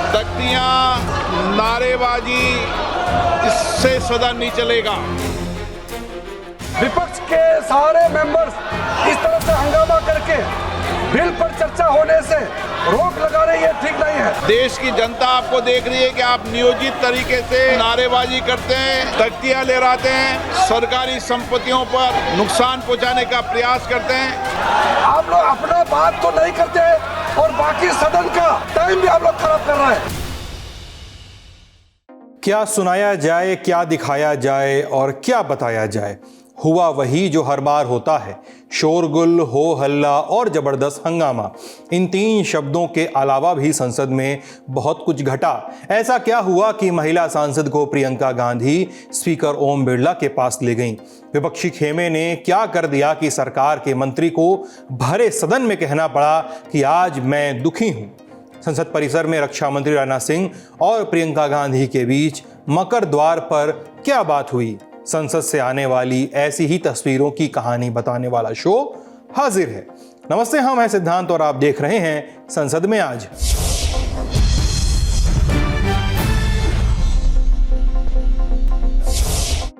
तख्तियां, नारेबाजी, इससे सदन नहीं चलेगा। विपक्ष के सारे मेंबर्स इस तरह से हंगामा करके बिल पर चर्चा होने से रोक लगा रही है, ठीक नहीं है। देश की जनता आपको देख रही है कि आप नियोजित तरीके से नारेबाजी करते हैं, तख्तियां लहराते हैं, सरकारी संपत्तियों पर नुकसान पहुंचाने का प्रयास करते हैं। आप लोग अपना बात तो नहीं करते और बाकी सदन का टाइम भी आप लोग खराब कर रहे हैं। क्या सुनाया जाए, क्या दिखाया जाए और क्या बताया जाए? हुआ वही जो हर बार होता है, शोरगुल, हो हल्ला और जबरदस्त हंगामा। इन तीन शब्दों के अलावा भी संसद में बहुत कुछ घटा। ऐसा क्या हुआ कि महिला सांसद को प्रियंका गांधी स्पीकर ओम बिरला के पास ले गईं? विपक्षी खेमे ने क्या कर दिया कि सरकार के मंत्री को भरे सदन में कहना पड़ा कि आज मैं दुखी हूं? संसद परिसर में रक्षा मंत्री राजनाथ सिंह और प्रियंका गांधी के बीच मकर द्वार पर क्या बात हुई? संसद से आने वाली ऐसी ही तस्वीरों की कहानी बताने वाला शो हाजिर है। नमस्ते, हम हैं सिद्धांत और आप देख रहे हैं संसद में आज।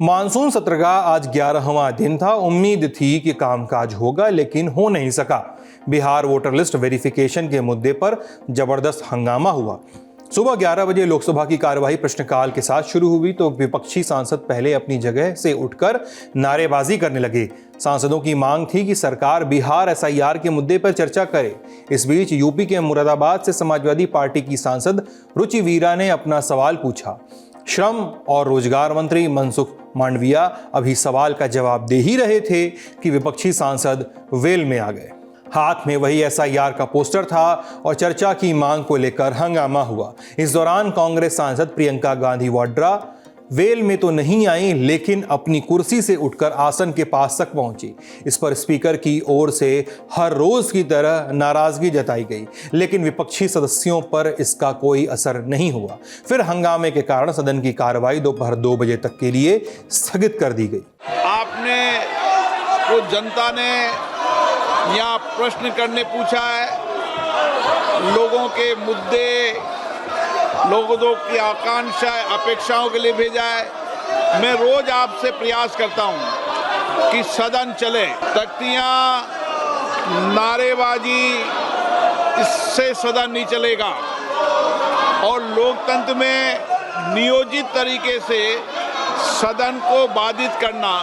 मानसून सत्र का आज 11वां दिन था। उम्मीद थी कि कामकाज होगा, लेकिन हो नहीं सका। बिहार वोटर लिस्ट वेरिफिकेशन के मुद्दे पर जबरदस्त हंगामा हुआ। सुबह 11 बजे लोकसभा की कार्यवाही प्रश्नकाल के साथ शुरू हुई तो विपक्षी सांसद पहले अपनी जगह से उठकर नारेबाजी करने लगे। सांसदों की मांग थी कि सरकार बिहार एसआईआर के मुद्दे पर चर्चा करे। इस बीच यूपी के मुरादाबाद से समाजवादी पार्टी की सांसद रुचि वीरा ने अपना सवाल पूछा। श्रम और रोजगार मंत्री मनसुख मांडविया अभी सवाल का जवाब दे ही रहे थे कि विपक्षी सांसद वेल में आ गए। हाथ में वही एसआईआर का पोस्टर था और चर्चा की मांग को लेकर हंगामा हुआ। इस दौरान कांग्रेस सांसद प्रियंका गांधी वाड्रा वेल में तो नहीं आई, लेकिन अपनी कुर्सी से उठकर आसन के पास तक पहुंची। इस पर स्पीकर की ओर से हर रोज की तरह नाराजगी जताई गई, लेकिन विपक्षी सदस्यों पर इसका कोई असर नहीं हुआ। फिर हंगामे के कारण सदन की कार्रवाई दोपहर 2 बजे तक के लिए स्थगित कर दी गई। आपने को जनता ने यहाँ प्रश्न करने पूछा है, लोगों के मुद्दे, लोगों की आकांक्षा, अपेक्षाओं के लिए भेजा है। मैं रोज आपसे प्रयास करता हूँ कि सदन चले। तख्तियां, नारेबाजी, इससे सदन नहीं चलेगा। और लोकतंत्र में नियोजित तरीके से सदन को बाधित करना,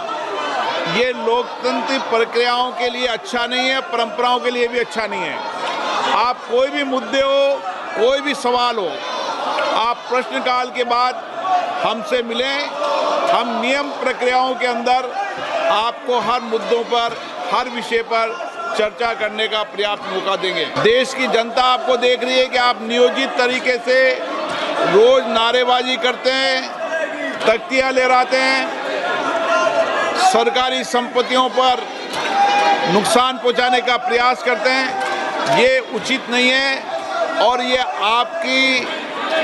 ये लोकतंत्र प्रक्रियाओं के लिए अच्छा नहीं है, परंपराओं के लिए भी अच्छा नहीं है। आप कोई भी मुद्दे हो, कोई भी सवाल हो, आप प्रश्नकाल के बाद हमसे मिलें। हम नियम प्रक्रियाओं के अंदर आपको हर मुद्दों पर, हर विषय पर चर्चा करने का पर्याप्त मौका देंगे। देश की जनता आपको देख रही है कि आप नियोजित तरीके से रोज नारेबाजी करते हैं, तख्तियां लहराते हैं, सरकारी संपत्तियों पर नुकसान पहुंचाने का प्रयास करते हैं। ये उचित नहीं है और ये आपकी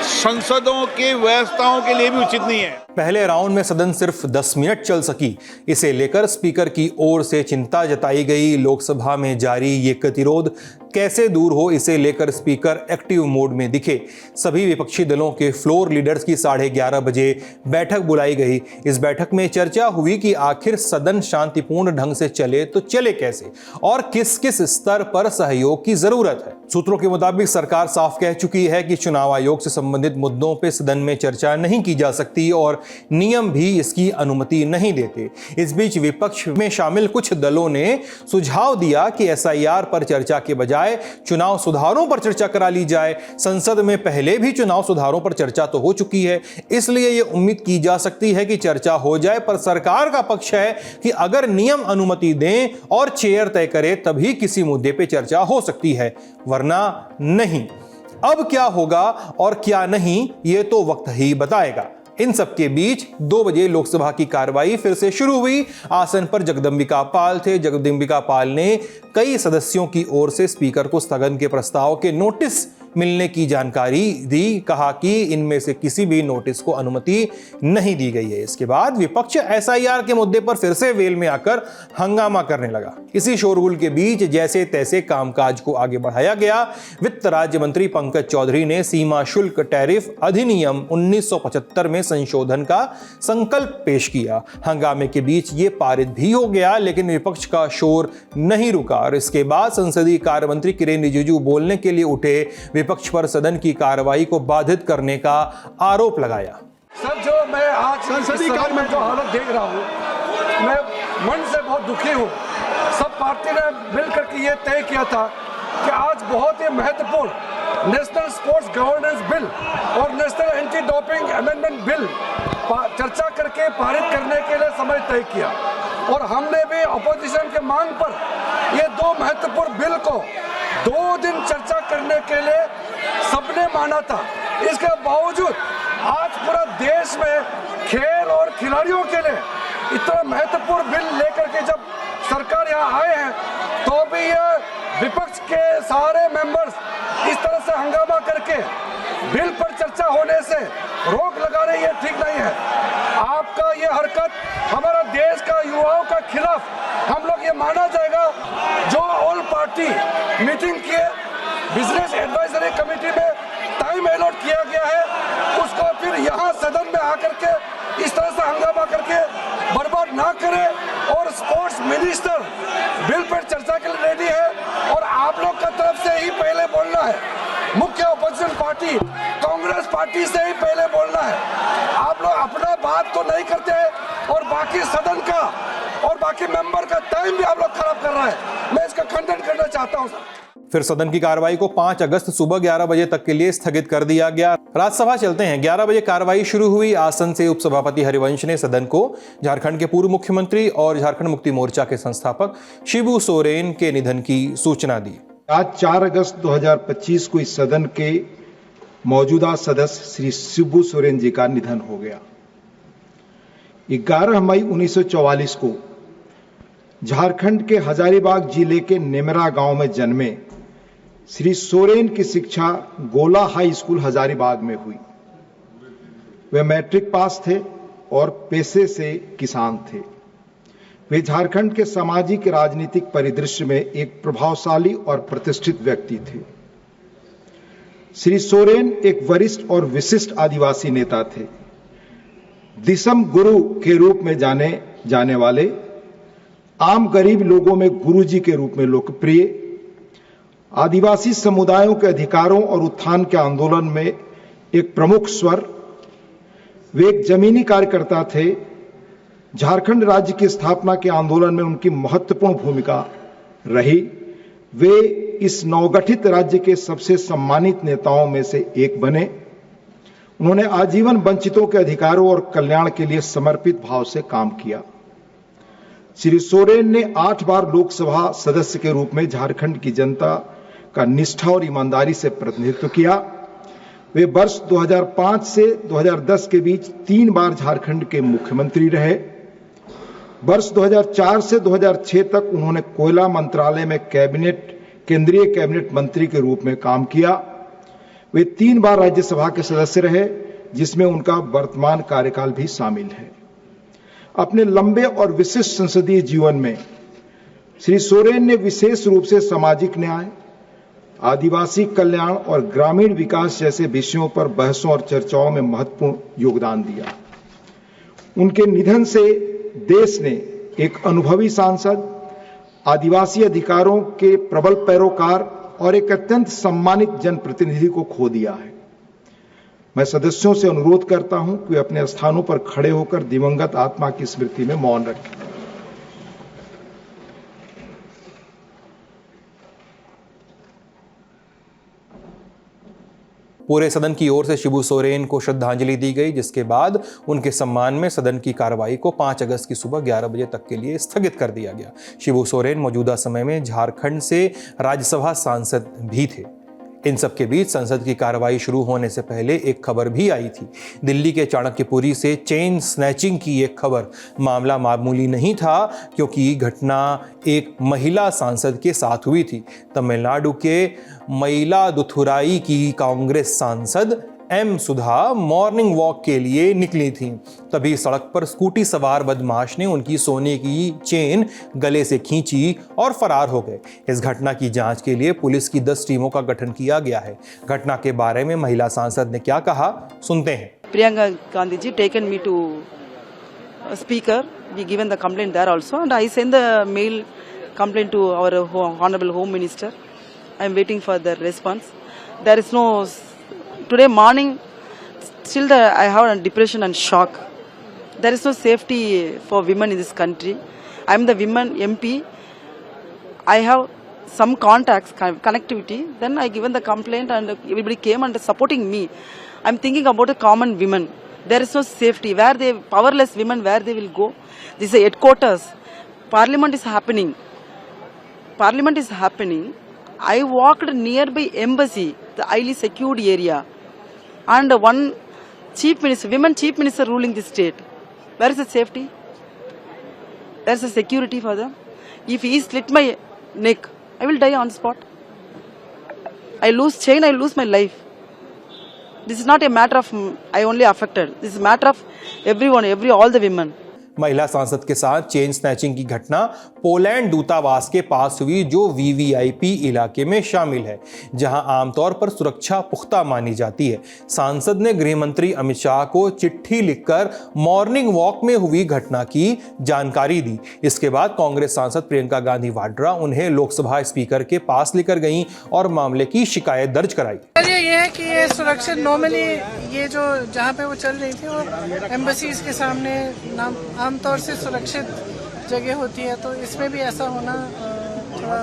संसदों की व्यवस्थाओं के लिए भी उचित नहीं है। पहले राउंड में सदन सिर्फ 10 मिनट चल सकी। इसे लेकर स्पीकर की ओर से चिंता जताई गई। लोकसभा में जारी ये गतिरोध कैसे दूर हो, इसे लेकर स्पीकर एक्टिव मोड में दिखे। सभी विपक्षी दलों के फ्लोर लीडर्स की 11:30 बजे बैठक बुलाई गई। इस बैठक में चर्चा हुई कि आखिर सदन शांतिपूर्ण ढंग से चले तो चले कैसे और किस किस स्तर पर सहयोग की जरूरत है। सूत्रों के मुताबिक सरकार साफ कह चुकी है कि चुनाव आयोग से संबंधित मुद्दों पर सदन में चर्चा नहीं की जा सकती और नियम भी इसकी अनुमति नहीं देते। इस बीच विपक्ष में शामिल कुछ दलों ने सुझाव दिया कि एसआईआर पर चर्चा के बजाय चुनाव सुधारों पर चर्चा करा ली जाए। संसद में पहले भी चुनाव सुधारों पर चर्चा तो हो चुकी है, इसलिए यह उम्मीद की जा सकती है कि चर्चा हो जाए। पर सरकार का पक्ष है कि अगर नियम अनुमति दें और चेयर तय करे तभी किसी मुद्दे पर चर्चा हो सकती है, वरना नहीं। अब क्या होगा और क्या नहीं, यह तो वक्त ही बताएगा। इन सबके बीच 2 बजे लोकसभा की कार्रवाई फिर से शुरू हुई। आसन पर जगदंबिका पाल थे। जगदंबिका पाल ने कई सदस्यों की ओर से स्पीकर को स्थगन के प्रस्ताव के नोटिस मिलने की जानकारी दी। कहा कि इनमें से किसी भी नोटिस को अनुमति नहीं दी गई है। इसके बाद विपक्ष एसआईआर के मुद्दे पर फिर से वेल में आकर हंगामा करने लगा। इसी शोरगुल के बीच जैसे तैसे कामकाज को आगे बढ़ाया गया। वित्त राज्य मंत्री पंकज चौधरी ने सीमा शुल्क टैरिफ अधिनियम 1975 में संशोधन का संकल्प पेश किया। हंगामे के बीच ये पारित भी हो गया, लेकिन विपक्ष का शोर नहीं रुका और इसके बाद संसदीय कार्य मंत्री किरेन रिजिजू बोलने के लिए उठे। विपक्ष पर सदन की कार्रवाई को बाधित करने का आरोप लगाया। सर, जो मैं आज संसदीय कार्य में जो हालत देख रहा हूँ, मैं मन से बहुत दुखी हूँ। सब पार्टी ने मिलकर के ये तय किया था कि आज बहुत ही महत्वपूर्ण नेशनल स्पोर्ट्स गवर्नेंस बिल और national anti doping amendment bill चर्चा करके पारित करने के लिए समय तय किया और हमने भी अपोजिशन के मांग पर ये दो महत्वपूर्ण बिल को 2 दिन चर्चा करने के लिए सबने माना था। इसके बावजूद आज पूरा देश में खेल और खिलाड़ियों के लिए इतना महत्वपूर्ण बिल लेकर के जब सरकार यहाँ आए हैं, तो भी ये विपक्ष के सारे मेंबर्स इस तरह से हंगामा करके बिल पर चर्चा होने से रोक लगा रहे, ये ठीक नहीं है। आपका ये हरकत हमारा देश का युवाओं का खिलाफ हम लोग ये माना जाएगा। जो ऑल पार्टी मीटिंग किए, बिजनेस एडवाइजरी कमेटी में टाइम अलॉट किया गया है, उसको फिर यहाँ सदन में आकर के इस तरह से हंगामा करके बर्बाद ना करे। और स्पोर्ट्स मिनिस्टर बिल पर चर्चा के लिए रेडी है और आप लोग का तरफ से ही पहले बोलना है। मुख्य अपोजिशन पार्टी कांग्रेस पार्टी से ही पहले बोलना है। आप लोग अपना बात तो नहीं करते हैं और बाकी सदन का और बाकी मेंबर का टाइम भी आप लोग खराब कर रहा है। मैं इसका खंडन करना चाहता हूं सर। फिर सदन की कार्रवाई को 5 अगस्त सुबह 11 बजे तक के लिए स्थगित कर दिया गया। राज्यसभा चलते हैं। 11 बजे कार्रवाई शुरू हुई। आसन से उपसभापति हरिवंश ने सदन को झारखंड के पूर्व मुख्यमंत्री और झारखंड मुक्ति मोर्चा के संस्थापक शिबू सोरेन के निधन की सूचना दी। आज 4 अगस्त 2025 को इस सदन के मौजूदा सदस्य श्री शिबू सोरेन जी का निधन हो गया। 11 मई 1944 को झारखंड के हजारीबाग जिले के नेमरा गांव में जन्मे श्री सोरेन की शिक्षा गोला हाई स्कूल हजारीबाग में हुई। वे मैट्रिक पास थे और पेशे से किसान थे। वे झारखंड के सामाजिक राजनीतिक परिदृश्य में एक प्रभावशाली और प्रतिष्ठित व्यक्ति थे। श्री सोरेन एक वरिष्ठ और विशिष्ट आदिवासी नेता थे। दिसम गुरु के रूप में जाने जाने वाले, आम गरीब लोगों में गुरुजी के रूप में लोकप्रिय, आदिवासी समुदायों के अधिकारों और उत्थान के आंदोलन में एक प्रमुख स्वर। वे एक जमीनी कार्यकर्ता थे। झारखंड राज्य की स्थापना के आंदोलन में उनकी महत्वपूर्ण भूमिका रही। वे इस नवगठित राज्य के सबसे सम्मानित नेताओं में से एक बने। उन्होंने आजीवन वंचितों के अधिकारों और कल्याण के लिए समर्पित भाव से काम किया। श्री सोरेन ने 8 बार लोकसभा सदस्य के रूप में झारखंड की जनता का निष्ठा और ईमानदारी से प्रतिनिधित्व किया। वे वर्ष 2005 से 2010 के बीच 3 बार झारखंड के मुख्यमंत्री रहे। वर्ष 2004 से 2006 तक उन्होंने कोयला मंत्रालय में केंद्रीय कैबिनेट मंत्री के रूप में काम किया। वे 3 बार राज्यसभा के सदस्य रहे, जिसमें उनका वर्तमान कार्यकाल भी शामिल है। अपने लंबे और विशिष्ट संसदीय जीवन में श्री सोरेन ने विशेष रूप से सामाजिक न्याय, आदिवासी कल्याण और ग्रामीण विकास जैसे विषयों पर बहसों और चर्चाओं में महत्वपूर्ण योगदान दिया। उनके निधन से देश ने एक अनुभवी सांसद, आदिवासी अधिकारों के प्रबल पैरोकार और एक अत्यंत सम्मानित जनप्रतिनिधि को खो दिया है। मैं सदस्यों से अनुरोध करता हूं कि वे अपने स्थानों पर खड़े होकर दिवंगत आत्मा की स्मृति में मौन रखें। पूरे सदन की ओर से शिबू सोरेन को श्रद्धांजलि दी गई, जिसके बाद उनके सम्मान में सदन की कार्रवाई को 5 अगस्त की सुबह 11 बजे तक के लिए स्थगित कर दिया गया। शिबू सोरेन मौजूदा समय में झारखंड से राज्यसभा सांसद भी थे। इन सब के बीच संसद की कार्रवाई शुरू होने से पहले एक खबर भी आई थी। दिल्ली के चाणक्यपुरी से चेन स्नैचिंग की एक खबर। मामला मामूली नहीं था, क्योंकि घटना एक महिला सांसद के साथ हुई थी। तमिलनाडु के मयिलादुथुराई की कांग्रेस सांसद एम सुधा मॉर्निंग वॉक के लिए निकली थी। तभी सड़क पर स्कूटी सवार बदमाश ने उनकी सोने की चेन गले से खींची और फरार हो गए। इस घटना की जांच के लिए पुलिस की 10 टीमों का गठन किया गया है। घटना के बारे में महिला सांसद ने क्या कहा, सुनते हैं। Priyanka Gandhi ji taken me to speaker. We given the complaint there also, and I send the mail complaint to our honorable Home Minister. I am waiting for the response. There is no. Today morning, still I have a depression and shock. There is no safety for women in this country. I am the women MP. I have some contacts, connectivity. Then I given the complaint and everybody came and supporting me. I am thinking about the common women. There is no safety. Where they, powerless women, where they will go? This is headquarters. Parliament is happening. Parliament is happening. I walked nearby embassy, the highly secured area. And one chief minister, women chief minister ruling the state. Where is the safety? There is a security for them. If he slit my neck, I will die on spot. I lose chain, I lose my life. This is not a matter of I only affected. This is a matter of everyone, all the women. महिला सांसद के साथ chain snatching की घटना Poland दूतावास के पास हुई, जो वीवीआईपी इलाके में शामिल है, जहां आमतौर पर सुरक्षा पुख्ता मानी जाती है। सांसद ने गृह मंत्री अमित शाह को चिट्ठी लिखकर मॉर्निंग वॉक में हुई घटना की जानकारी दी। इसके बाद कांग्रेस सांसद प्रियंका गांधी वाड्रा उन्हें लोकसभा स्पीकर के पास लेकर गईं और मामले की शिकायत दर्ज कराई। ये है कि ये सुरक्षित नॉर्मली ये जो जहाँ पे वो चल रही थी वो एम्बसीज के सामने आमतौर से सुरक्षित जगह होती है, तो इसमें भी ऐसा होना थोड़ा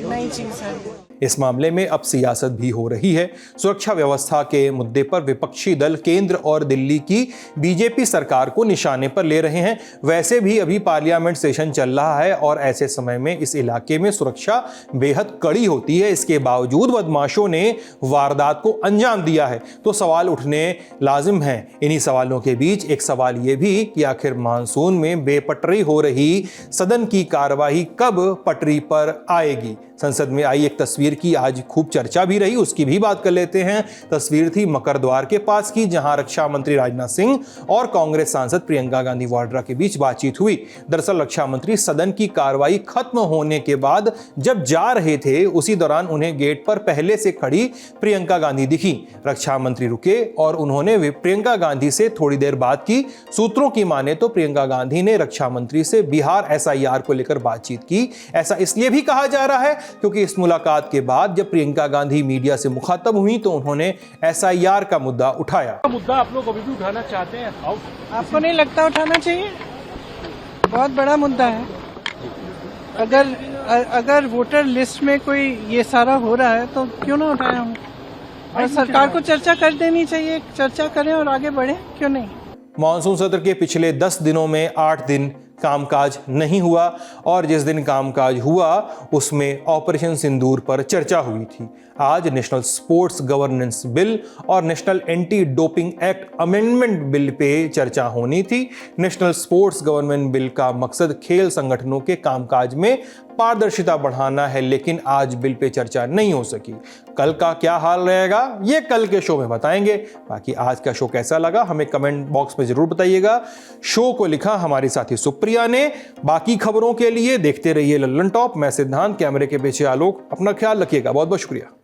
नई चीज़ है। इस मामले में अब सियासत भी हो रही है। सुरक्षा व्यवस्था के मुद्दे पर विपक्षी दल केंद्र और दिल्ली की बीजेपी सरकार को निशाने पर ले रहे हैं। वैसे भी अभी पार्लियामेंट सेशन चल रहा है और ऐसे समय में इस इलाके में सुरक्षा बेहद कड़ी होती है। इसके बावजूद बदमाशों ने वारदात को अंजाम दिया है, तो सवाल उठने लाजिम हैं। इन्हीं सवालों के बीच एक सवाल ये भी कि आखिर मानसून में बेपटरी हो रही सदन की कार्यवाही कब पटरी पर आएगी। संसद में आई एक तस्वीर की आज खूब चर्चा भी रही, उसकी भी बात कर लेते हैं। तस्वीर थी मकर द्वार के पास की, जहां रक्षा मंत्री राजनाथ सिंह और कांग्रेस सांसद प्रियंका गांधी वाड्रा के बीच बातचीत हुई। दरअसल रक्षा मंत्री सदन की कार्रवाई खत्म होने के बाद जब जा रहे थे, उसी दौरान उन्हें गेट पर पहले से खड़ी प्रियंका गांधी दिखी। रक्षा मंत्री रुके और उन्होंने प्रियंका गांधी से थोड़ी देर बात की। सूत्रों की माने तो प्रियंका गांधी ने रक्षा मंत्री से बिहार एसआईआर को लेकर बातचीत की। ऐसा इसलिए भी कहा जा रहा है क्योंकि इस मुलाकात के बाद जब प्रियंका गांधी मीडिया से मुखातब हुई तो उन्होंने एसआईआर का मुद्दा उठाया। मुद्दा आप लोग अभी भी उठाना चाहते हैं? आपको नहीं लगता उठाना चाहिए? बहुत बड़ा मुद्दा है। अगर वोटर लिस्ट में कोई ये सारा हो रहा है तो क्यों ना उठाए हम? और सरकार को चर्चा कर देनी चाहिए, चर्चा करें और आगे बढ़े, क्यों नहीं। मॉनसून सत्र के पिछले 10 दिनों में 8 दिन कामकाज नहीं हुआ और जिस दिन कामकाज हुआ उसमें ऑपरेशन सिंदूर पर चर्चा हुई थी। आज नेशनल स्पोर्ट्स गवर्नेंस बिल और national anti doping act amendment bill pay चर्चा होनी थी। नेशनल स्पोर्ट्स गवर्नेंस बिल का मकसद खेल संगठनों के कामकाज में पारदर्शिता बढ़ाना है, लेकिन आज बिल पे चर्चा नहीं हो सकी। कल का क्या हाल रहेगा ये कल के शो में बताएंगे। बाकी आज का शो कैसा लगा हमें कमेंट बॉक्स में जरूर बताइएगा। शो को लिखा हमारी साथी सुप्रिया ने। बाकी खबरों के लिए देखते रहिए लल्लन टॉप। मैं सिद्धांत, कैमरे के पीछे आलोक। अपना ख्याल रखिएगा। बहुत बहुत शुक्रिया।